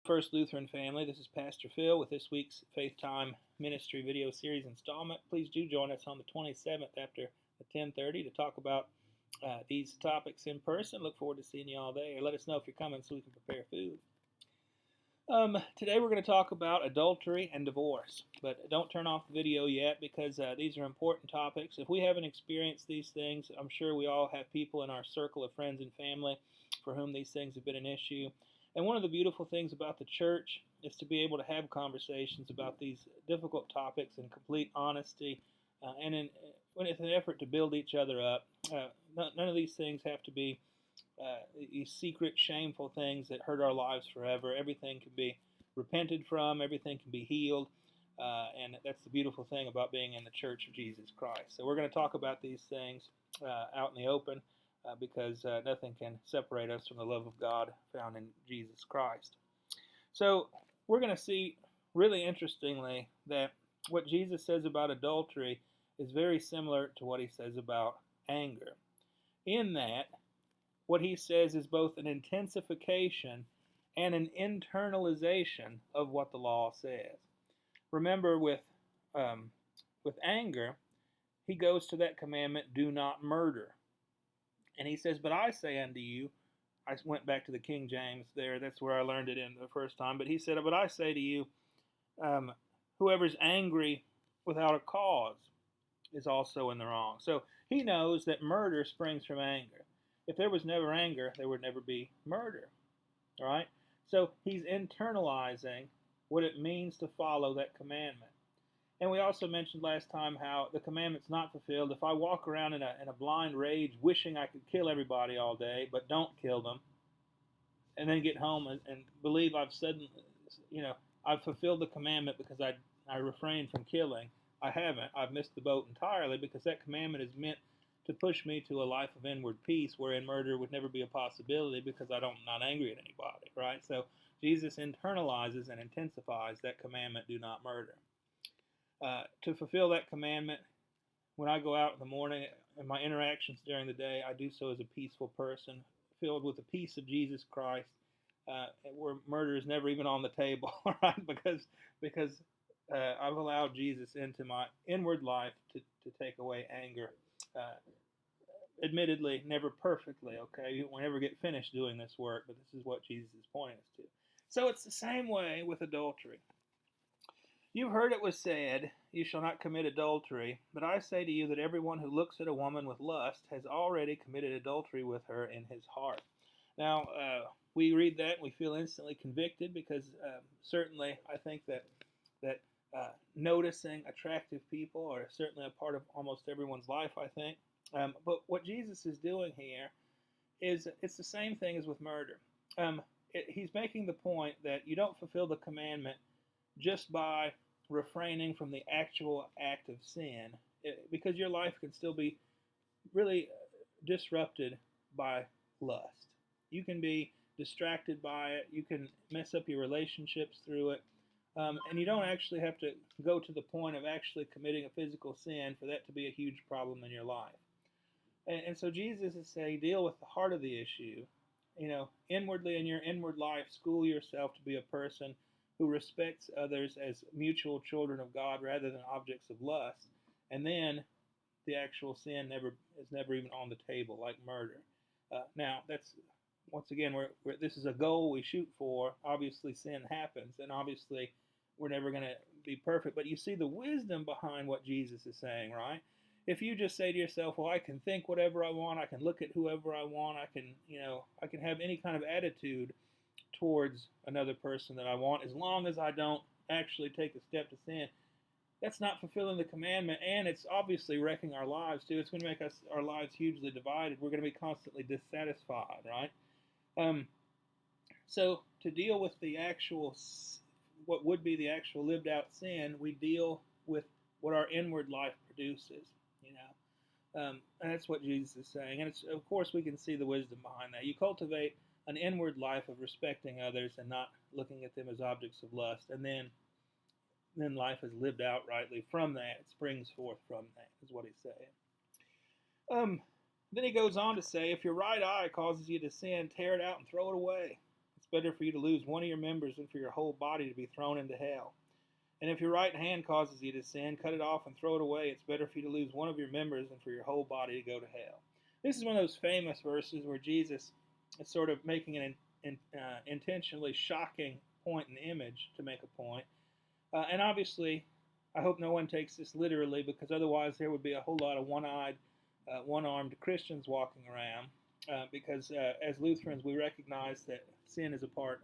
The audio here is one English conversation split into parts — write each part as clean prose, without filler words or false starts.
First Lutheran family. This is Pastor Phil with this week's Faith Time Ministry video series installment. Please do join us on the 27th after 10:30 to talk about these topics in person. Look forward to seeing you all there. Let us know if you're coming so we can prepare food. Today we're going to talk about adultery and divorce, but don't turn off the video yet because these are important topics. If we haven't experienced these things, I'm sure we all have people in our circle of friends and family for whom these things have been an issue. And one of the beautiful things about the church is to be able to have conversations about these difficult topics in complete honesty and when it's an effort to build each other up. None of these things have to be these secret, shameful things that hurt our lives forever. Everything can be repented from. Everything can be healed. And that's the beautiful thing about being in the Church of Jesus Christ. So we're going to talk about these things out in the open. Because nothing can separate us from the love of God found in Jesus Christ. So we're going to see, really interestingly, that what Jesus says about adultery is very similar to what he says about anger. In that, what he says is both an intensification and an internalization of what the law says. Remember, with anger, he goes to that commandment, do not murder. And he says, but I say unto you, I went back to the King James there, that's where I learned it in the first time, but he said, but I say to you, whoever's angry without a cause is also in the wrong. So he knows that murder springs from anger. If there was never anger, there would never be murder, all right? So he's internalizing what it means to follow that commandment. And we also mentioned last time how the commandment's not fulfilled. If I walk around in a blind rage, wishing I could kill everybody all day, but don't kill them, and then get home and believe I've fulfilled the commandment because I refrained from killing, I haven't. I've missed the boat entirely because that commandment is meant to push me to a life of inward peace wherein murder would never be a possibility because I'm not angry at anybody, right? So Jesus internalizes and intensifies that commandment, do not murder. To fulfill that commandment, when I go out in the morning and my interactions during the day, I do so as a peaceful person, filled with the peace of Jesus Christ, where murder is never even on the table, right? Because I've allowed Jesus into my inward life to take away anger. Admittedly, never perfectly, okay? We'll never get finished doing this work, but this is what Jesus is pointing us to. So it's the same way with adultery. You've heard it was said, you shall not commit adultery, but I say to you that everyone who looks at a woman with lust has already committed adultery with her in his heart. Now, we read that and we feel instantly convicted because certainly I think that noticing attractive people are certainly a part of almost everyone's life, I think. But what Jesus is doing here is it's the same thing as with murder. He's making the point that you don't fulfill the commandment just by refraining from the actual act of sin, because your life can still be really disrupted by lust. You can be distracted by it. You can mess up your relationships through it. And you don't actually have to go to the point of actually committing a physical sin for that to be a huge problem in your life. And so Jesus is saying, deal with the heart of the issue. Inwardly in your inward life, school yourself to be a person who respects others as mutual children of God rather than objects of lust, and then the actual sin is never even on the table, like murder. Now, that's once again, this is a goal we shoot for. Obviously, sin happens, and obviously, we're never going to be perfect. But you see the wisdom behind what Jesus is saying, right? If you just say to yourself, "Well, I can think whatever I want, I can look at whoever I want, I can have any kind of attitude towards another person that I want, as long as I don't actually take a step to sin," that's not fulfilling the commandment, and it's obviously wrecking our lives too. It's going to make our lives hugely divided. We're going to be constantly dissatisfied, right? So to deal with what would be the actual lived out sin, we deal with what our inward life produces, and that's what Jesus is saying. And of course we can see the wisdom behind that. You cultivate an inward life of respecting others and not looking at them as objects of lust, and then life is lived out rightly from that. It springs forth from that, is what he's saying. Then he goes on to say, if your right eye causes you to sin, tear it out and throw it away. It's better for you to lose one of your members than for your whole body to be thrown into hell. And if your right hand causes you to sin, cut it off and throw it away. It's better for you to lose one of your members than for your whole body to go to hell. This is one of those famous verses where Jesus is sort of making an intentionally shocking point and image to make a point. And obviously, I hope no one takes this literally, because otherwise there would be a whole lot of one-eyed, one-armed Christians walking around. Because as Lutherans, we recognize that sin is a part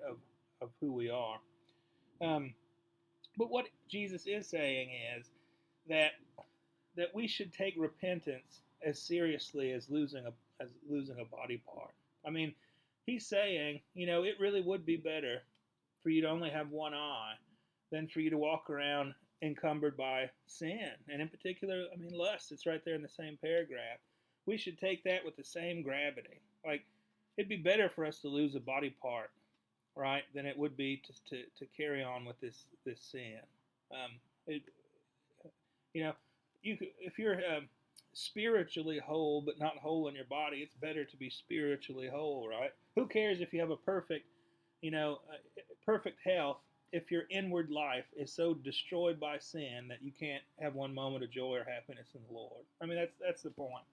of who we are. But what Jesus is saying is that we should take repentance as seriously as losing a body part. I mean, he's saying, it really would be better for you to only have one eye than for you to walk around encumbered by sin. And in particular, lust. It's right there in the same paragraph. We should take that with the same gravity. Like, it'd be better for us to lose a body part, right, than it would be to carry on with this sin. If you're spiritually whole but not whole in your body, it's better to be spiritually whole, right? Who cares if you have a perfect health if your inward life is so destroyed by sin that you can't have one moment of joy or happiness in the Lord? That's the point.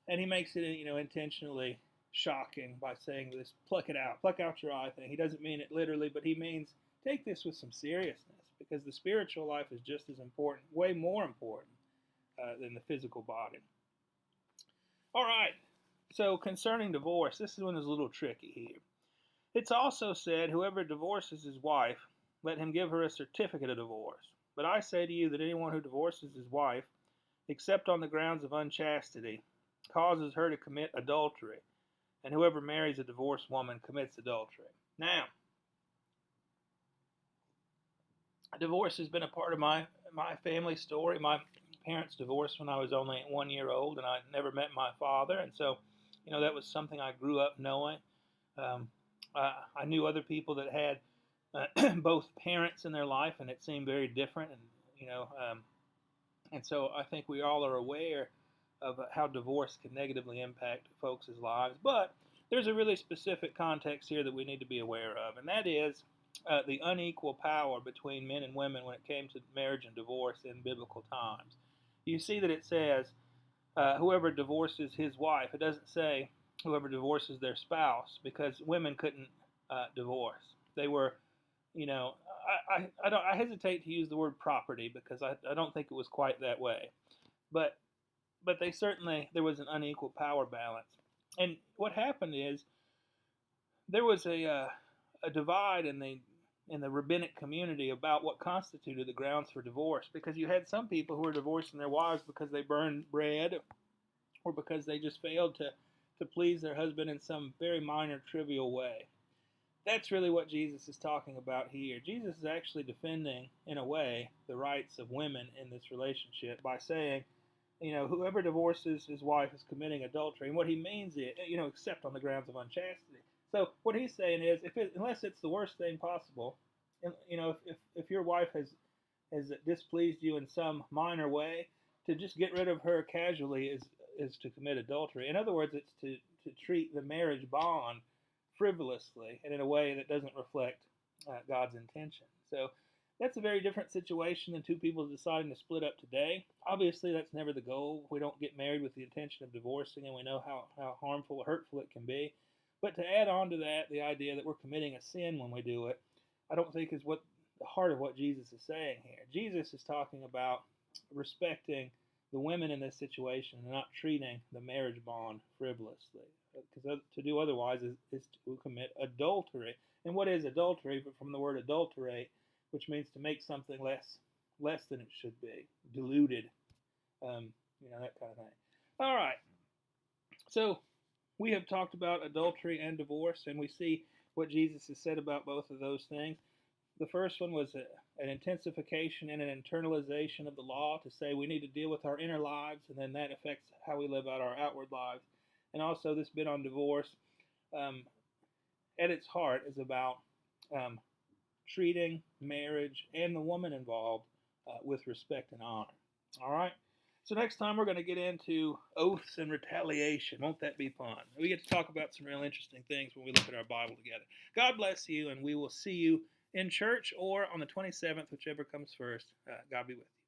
And he makes it, intentionally shocking by saying this, pluck out your eye thing. He doesn't mean it literally, but he means take this with some seriousness, because the spiritual life is just as important, way more important than the physical body. All right, so concerning divorce, this is one that's a little tricky here. It's also said, whoever divorces his wife, let him give her a certificate of divorce. But I say to you that anyone who divorces his wife, except on the grounds of unchastity, causes her to commit adultery, and whoever marries a divorced woman commits adultery. Now, divorce has been a part of my family story. My parents divorced when I was only 1 year old, and I never met my father, and so, that was something I grew up knowing. I knew other people that had both parents in their life, and it seemed very different, and so I think we all are aware of how divorce can negatively impact folks' lives. But there's a really specific context here that we need to be aware of, and that is the unequal power between men and women when it came to marriage and divorce in biblical times. You see that it says, whoever divorces his wife. It doesn't say whoever divorces their spouse, because women couldn't divorce. They were, I hesitate to use the word property, because I don't think it was quite that way. But they certainly, there was an unequal power balance. And what happened is there was a divide in the rabbinic community about what constituted the grounds for divorce, because you had some people who were divorcing their wives because they burned bread, or because they just failed to please their husband in some very minor, trivial way. That's really what Jesus is talking about here. Jesus is actually defending, in a way, the rights of women in this relationship by saying, whoever divorces his wife is committing adultery. And what he means is, except on the grounds of unchastity. So what he's saying is, unless it's the worst thing possible, if your wife has displeased you in some minor way, to just get rid of her casually is to commit adultery. In other words, it's to treat the marriage bond frivolously and in a way that doesn't reflect God's intention. So that's a very different situation than two people deciding to split up today. Obviously, that's never the goal. We don't get married with the intention of divorcing, and we know how harmful, hurtful it can be. But to add on to that, the idea that we're committing a sin when we do it, I don't think is what the heart of what Jesus is saying here. Jesus is talking about respecting the women in this situation and not treating the marriage bond frivolously. Because to do otherwise is to commit adultery. And what is adultery? But from the word adulterate, which means to make something less than it should be, diluted, that kind of thing. All right. So we have talked about adultery and divorce, and we see what Jesus has said about both of those things. The first one was an intensification and an internalization of the law, to say we need to deal with our inner lives, and then that affects how we live out our outward lives. And also this bit on divorce, at its heart, is about treating marriage and the woman involved with respect and honor. All right? So next time we're going to get into oaths and retaliation. Won't that be fun? We get to talk about some real interesting things when we look at our Bible together. God bless you, and we will see you in church or on the 27th, whichever comes first. God be with you.